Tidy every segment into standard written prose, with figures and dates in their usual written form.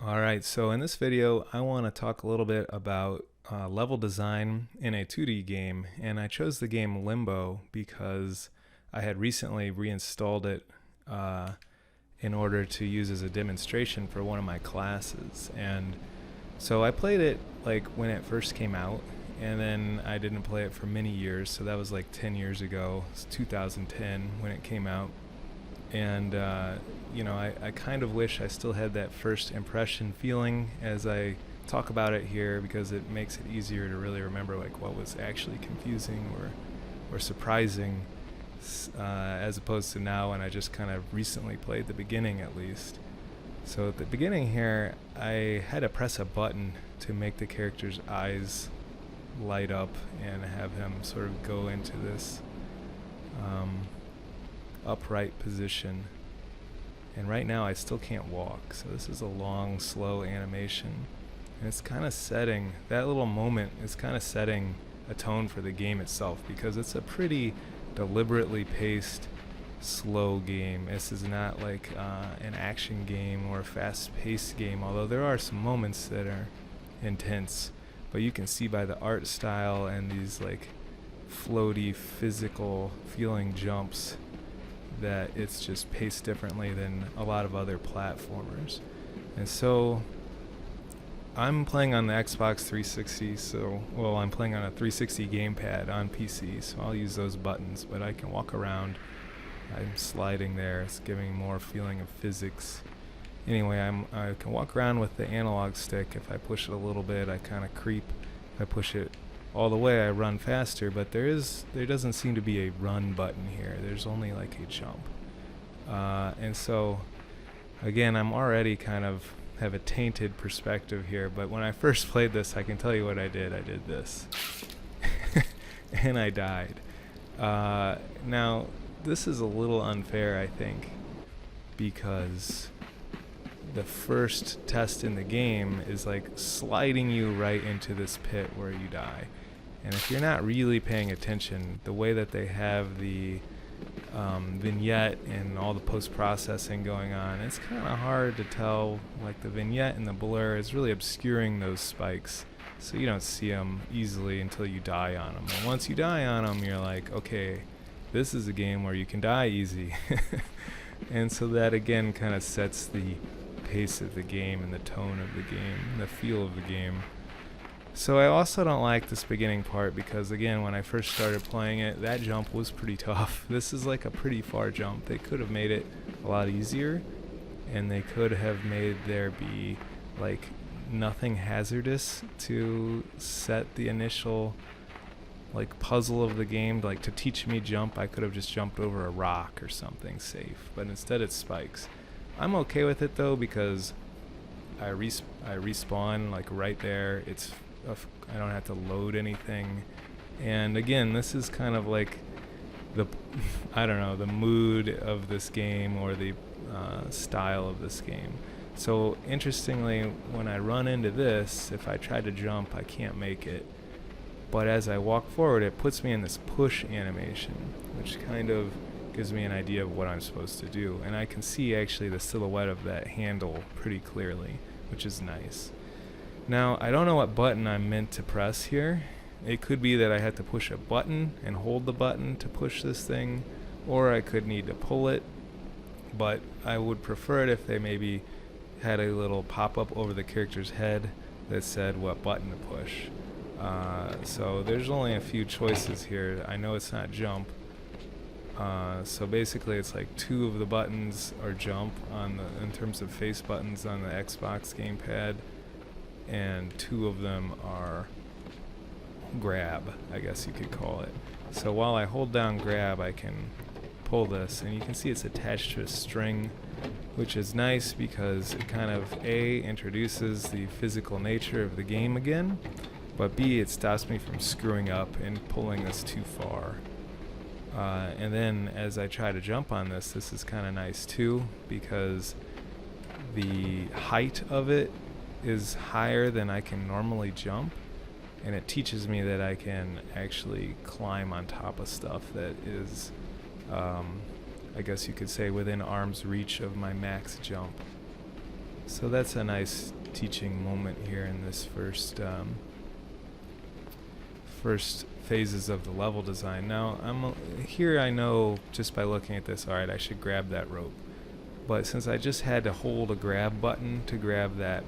Alright, so in this video I want to talk a little bit about level design in a 2D game, and I chose the game Limbo because I had recently reinstalled it in order to use as a demonstration for one of my classes. And so I played it like when it first came out, and then I didn't play it for many years, so that was like 10 years ago. It's 2010 when it came out. And I kind of wish I still had that first impression feeling as I talk about it here, because it makes it easier to really remember like what was actually confusing or surprising, as opposed to now when I just kind of recently played the beginning at least. So at the beginning here, I had to press a button to make the character's eyes light up and have him sort of go into this upright position. And right now I still can't walk, so this is a long, slow animation, and it's kind of setting, that little moment is kind of setting a tone for the game itself, because it's a pretty deliberately paced, slow game. This is not like an action game or a fast-paced game, although there are some moments that are intense, but you can see by the art style and these like floaty, physical feeling jumps that it's just paced differently than a lot of other platformers. And so I'm playing on the Xbox 360, I'm playing on a 360 gamepad on PC, so I'll use those buttons, but I can walk around. I'm sliding there, it's giving more feeling of physics. Anyway, I can walk around with the analog stick. If I push it a little bit, I kind of creep. If I push it all the way, I run faster, but there doesn't seem to be a run button here. There's only like a jump. And so again, I'm already kind of have a tainted perspective here, but when I first played this, I can tell you what I did. I did this. And I died. Now, this is a little unfair, I think, because the first test in the game is like sliding you right into this pit where you die. And if you're not really paying attention, the way that they have the vignette and all the post-processing going on, it's kind of hard to tell. Like the vignette and the blur is really obscuring those spikes, so you don't see them easily until you die on them. And once you die on them, you're like, okay, this is a game where you can die easy. And so that again kind of sets the pace of the game and the tone of the game and the feel of the game. So I also don't like this beginning part, because again, when I first started playing it, that jump was pretty tough. This is like a pretty far jump. They could have made it a lot easier, and they could have made there be like nothing hazardous to set the initial like puzzle of the game. Like to teach me jump, I could have just jumped over a rock or something safe, but instead it's spikes. I'm okay with it though, because I respawn like right there. I don't have to load anything. And again, this is kind of like the the mood of this game, or the style of this game. So interestingly, when I run into this, if I try to jump, I can't make it. But as I walk forward, it puts me in this push animation, which kind of gives me an idea of what I'm supposed to do. And I can see actually the silhouette of that handle pretty clearly, which is nice. Now, I don't know what button I'm meant to press here. It could be that I had to push a button and hold the button to push this thing, or I could need to pull it. But I would prefer it if they maybe had a little pop-up over the character's head that said what button to push. So there's only a few choices here. I know it's not jump. So basically it's like two of the buttons are jump in terms of face buttons on the Xbox gamepad, and two of them are grab, I guess you could call it. So while I hold down grab, I can pull this, and you can see it's attached to a string, which is nice because it kind of A, introduces the physical nature of the game again, but B, it stops me from screwing up and pulling this too far. And then as I try to jump on this, this is kind of nice too, because the height of it is higher than I can normally jump, and it teaches me that I can actually climb on top of stuff that is, I guess you could say, within arm's reach of my max jump. So that's a nice teaching moment here in this first phases of the level design. Now, here I know just by looking at this, alright, I should grab that rope. But since I just had to hold a grab button to grab that,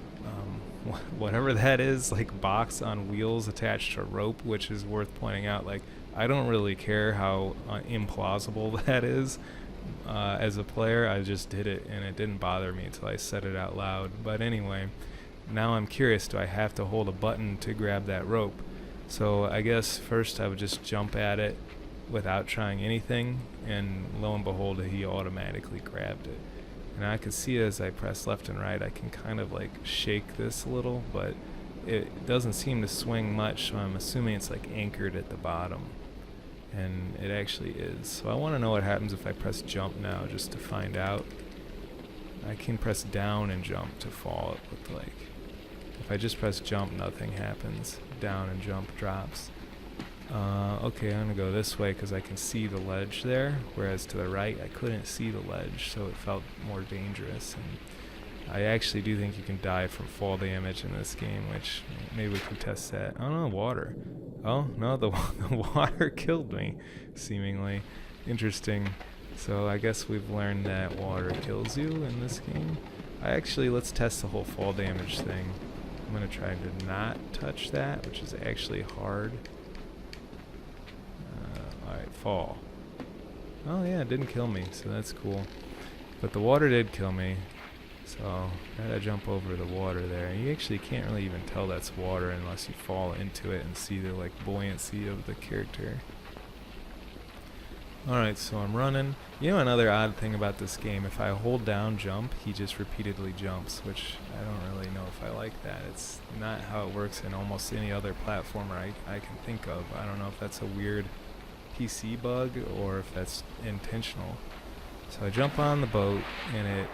whatever that is, like box on wheels attached to a rope, which is worth pointing out, like, I don't really care how implausible that is. As a player, I just did it, and it didn't bother me until I said it out loud. But anyway, now I'm curious, do I have to hold a button to grab that rope? So I guess first I would just jump at it without trying anything, and lo and behold, he automatically grabbed it. And I could see as I press left and right, I can kind of like shake this a little, but it doesn't seem to swing much, so I'm assuming it's like anchored at the bottom. And it actually is. So I want to know what happens if I press jump now, just to find out. I can press down and jump to fall, it looked like. If I just press jump, nothing happens. Down and jump drops. Okay, I'm going to go this way because I can see the ledge there, whereas to the right I couldn't see the ledge, so it felt more dangerous. And I actually do think you can die from fall damage in this game, which maybe we can test that. Oh no, water. Oh no, the water killed me, seemingly. Interesting. So I guess we've learned that water kills you in this game. Let's test the whole fall damage thing. I'm going to try to not touch that, which is actually hard. Alright, fall. Oh yeah, it didn't kill me, so that's cool. But the water did kill me, so I gotta jump over the water there. You actually can't really even tell that's water unless you fall into it and see the like buoyancy of the character. Alright, so I'm running. You know, another odd thing about this game, if I hold down jump, he just repeatedly jumps, which I don't really know if I like that. It's not how it works in almost any other platformer I can think of. I don't know if that's a weird PC bug or if that's intentional. So I jump on the boat and it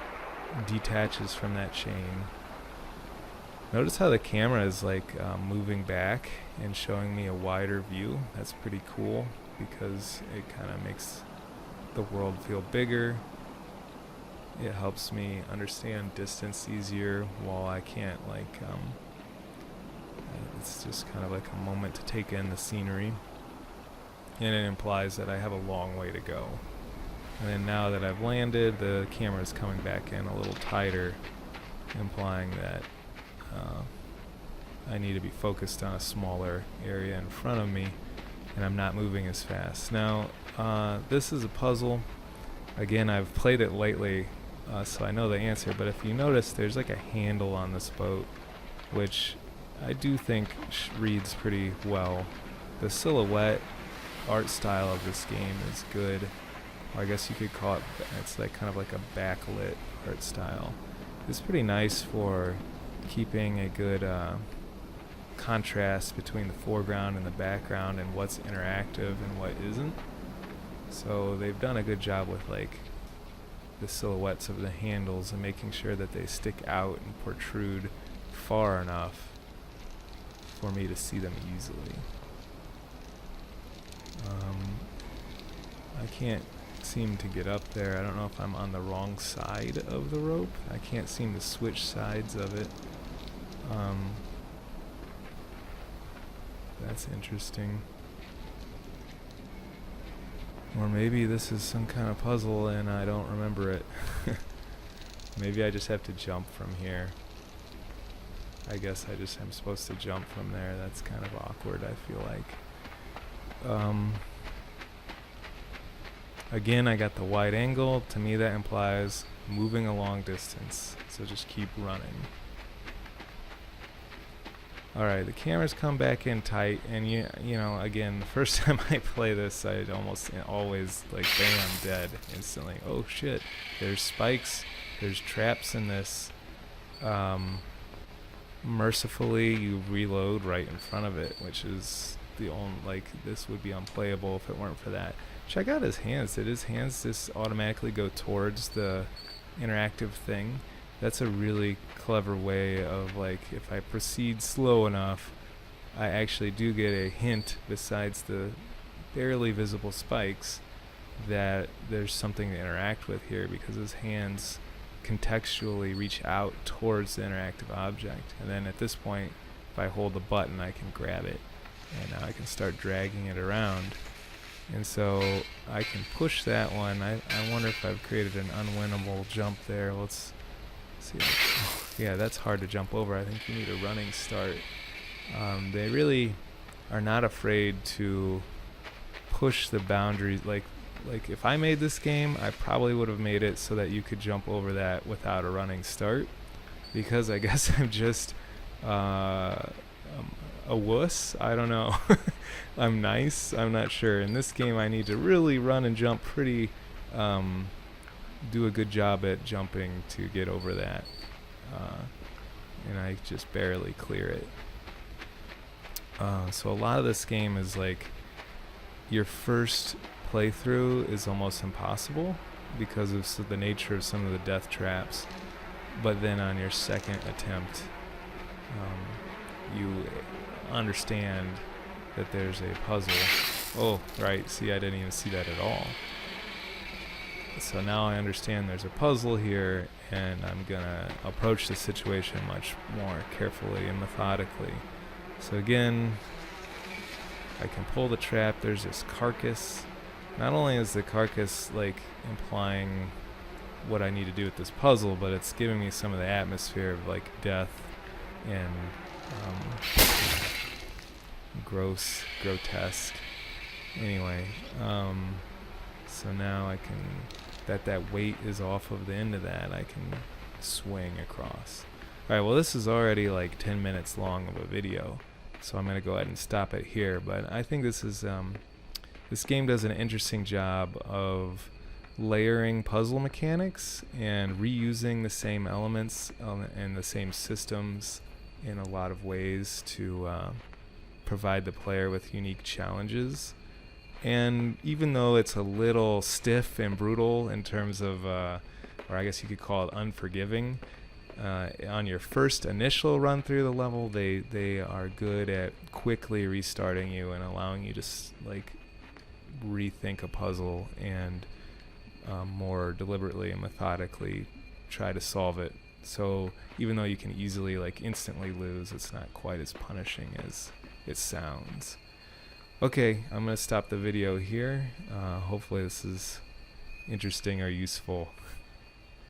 detaches from that chain. Notice how the camera is like moving back and showing me a wider view. That's pretty cool because it kind of makes the world feel bigger. It helps me understand distance easier while I can't like it's just kind of like a moment to take in the scenery, and it implies that I have a long way to go. And then now that I've landed, the camera is coming back in a little tighter, implying that I need to be focused on a smaller area in front of me, and I'm not moving as fast. Now, this is a puzzle. Again, I've played it lately, so I know the answer, but if you notice, there's like a handle on this boat, which I do think reads pretty well. The silhouette art style of this game is good. Or I guess you could call it, it's like kind of like a backlit art style. It's pretty nice for keeping a good contrast between the foreground and the background and what's interactive and what isn't. So they've done a good job with like the silhouettes of the handles and making sure that they stick out and protrude far enough for me to see them easily. I can't seem to get up there. I don't know if I'm on the wrong side of the rope. I can't seem to switch sides of it. That's interesting. Or maybe this is some kind of puzzle and I don't remember it. Maybe I just have to jump from here. I guess I'm supposed to jump from there. That's kind of awkward, I feel like. Again, I got the wide angle. To me, that implies moving a long distance. So just keep running. Alright, the cameras come back in tight, and you know, again, the first time I play this, I'd almost always, like, bam, dead instantly. Oh shit, there's spikes, there's traps in this. Mercifully, you reload right in front of it, which is the only, like, this would be unplayable if it weren't for that. Check out his hands. Did his hands just automatically go towards the interactive thing? That's a really clever way of, like, if I proceed slow enough, I actually do get a hint, besides the barely visible spikes, that there's something to interact with here, because his hands contextually reach out towards the interactive object. And then at this point, if I hold the button, I can grab it, and now I can start dragging it around. And so I can push that one. I wonder if I've created an unwinnable jump there. Let's see. Yeah, that's hard to jump over. I think you need a running start. They really are not afraid to push the boundaries. Like if I made this game, I probably would have made it so that you could jump over that without a running start, because I guess I'm just a wuss. I don't know. I'm nice. I'm not sure. In this game, I need to really run and jump pretty, do a good job at jumping to get over that. And I just barely clear it. So a lot of this game is like your first playthrough is almost impossible because of the nature of some of the death traps. But then on your second attempt, you understand that there's a puzzle. Oh, right. See, I didn't even see that at all. So now I understand there's a puzzle here, and I'm gonna approach the situation much more carefully and methodically. So again, I can pull the trap. There's this carcass. Not only is the carcass like implying what I need to do with this puzzle, but it's giving me some of the atmosphere of like death and grotesque. Anyway, so now I can, that weight is off of the end of that, I can swing across. Alright, well this is already like 10 minutes long of a video, so I'm going to go ahead and stop it here. But I think this is, this game does an interesting job of layering puzzle mechanics and reusing the same elements and the same systems in a lot of ways to provide the player with unique challenges. And even though it's a little stiff and brutal in terms of, or I guess you could call it unforgiving, on your first initial run through the level, they are good at quickly restarting you and allowing you to like rethink a puzzle and more deliberately and methodically try to solve it. So even though you can easily like instantly lose, it's not quite as punishing as it sounds. Okay, I'm going to stop the video here. Hopefully this is interesting or useful.